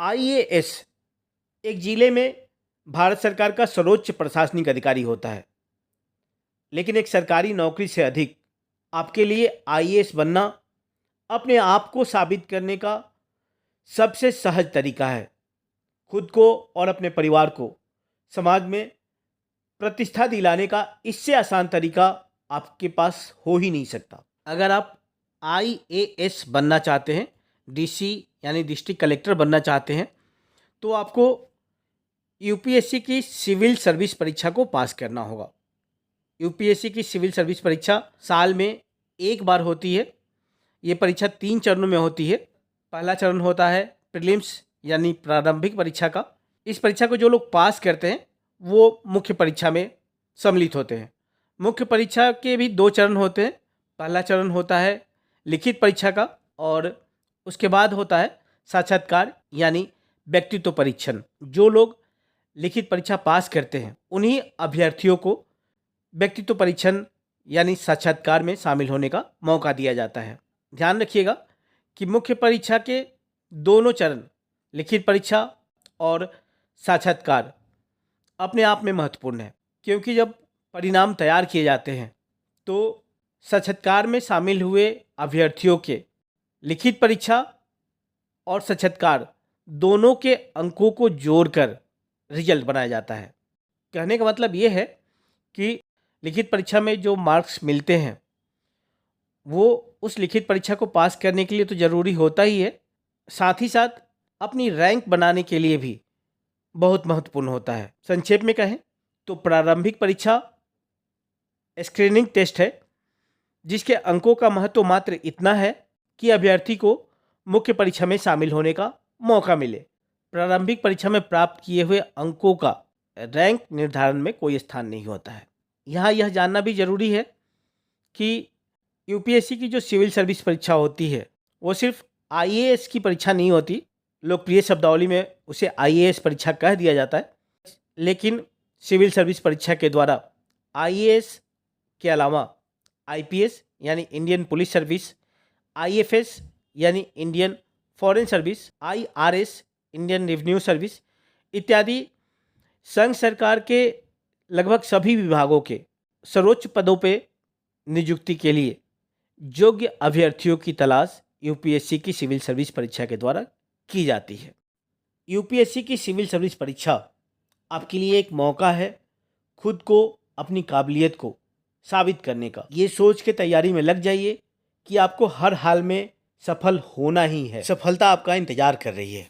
IAS एक जिले में भारत सरकार का सर्वोच्च प्रशासनिक अधिकारी होता है, लेकिन एक सरकारी नौकरी से अधिक आपके लिए आईएएस बनना अपने आप को साबित करने का सबसे सहज तरीका है। खुद को और अपने परिवार को समाज में प्रतिष्ठा दिलाने का इससे आसान तरीका आपके पास हो ही नहीं सकता। अगर आप आईएएस बनना चाहते हैं, डीसी यानी डिस्ट्रिक्ट कलेक्टर बनना चाहते हैं, तो आपको यूपीएससी की सिविल सर्विस परीक्षा को पास करना होगा। यूपीएससी की सिविल सर्विस परीक्षा साल में एक बार होती है। ये परीक्षा 3 चरणों में होती है। पहला चरण होता है प्रीलिम्स यानी प्रारंभिक परीक्षा का। इस परीक्षा को जो लोग पास करते हैं वो मुख्य परीक्षा में सम्मिलित होते हैं। मुख्य परीक्षा के भी 2 चरण होते हैं। पहला चरण होता है लिखित परीक्षा का और उसके बाद होता है साक्षात्कार यानी व्यक्तित्व परीक्षण। जो लोग लिखित परीक्षा पास करते हैं उन्हीं अभ्यर्थियों को व्यक्तित्व परीक्षण यानी साक्षात्कार में शामिल होने का मौका दिया जाता है। ध्यान रखिएगा कि मुख्य परीक्षा के दोनों चरण, लिखित परीक्षा और साक्षात्कार, अपने आप में महत्वपूर्ण है, क्योंकि जब परिणाम तैयार किए जाते हैं तो साक्षात्कार में शामिल हुए अभ्यर्थियों के लिखित परीक्षा और साक्षात्कार दोनों के अंकों को जोड़कर रिजल्ट बनाया जाता है। कहने का मतलब ये है कि लिखित परीक्षा में जो मार्क्स मिलते हैं वो उस लिखित परीक्षा को पास करने के लिए तो ज़रूरी होता ही है, साथ ही साथ अपनी रैंक बनाने के लिए भी बहुत महत्वपूर्ण होता है। संक्षेप में कहें तो प्रारंभिक परीक्षा स्क्रीनिंग टेस्ट है, जिसके अंकों का महत्व मात्र इतना है कि अभ्यर्थी को मुख्य परीक्षा में शामिल होने का मौका मिले। प्रारंभिक परीक्षा में प्राप्त किए हुए अंकों का रैंक निर्धारण में कोई स्थान नहीं होता है। यहाँ यह जानना भी जरूरी है कि यूपीएससी की जो सिविल सर्विस परीक्षा होती है वो सिर्फ आईएएस की परीक्षा नहीं होती। लोकप्रिय शब्दावली में उसे आईएएस परीक्षा कह दिया जाता है, लेकिन सिविल सर्विस परीक्षा के द्वारा आईएएस के अलावा आईपीएस यानी इंडियन पुलिस सर्विस, आईएफएस यानी Indian foreign service, IRS Indian revenue service इत्यादि संघ सरकार के लगभग सभी विभागों के सर्वोच्च पदों पे नियुक्ति के लिए योग्य अभ्यर्थियों की तलाश यूपीएससी की सिविल सर्विस परीक्षा के द्वारा की जाती है। यूपीएससी की सिविल सर्विस परीक्षा आपके लिए एक मौका है खुद को, अपनी काबिलियत को साबित करने का। ये सोच के तैयारी में लग जाइए कि आपको हर हाल में सफल होना ही है। सफलता आपका इंतजार कर रही है।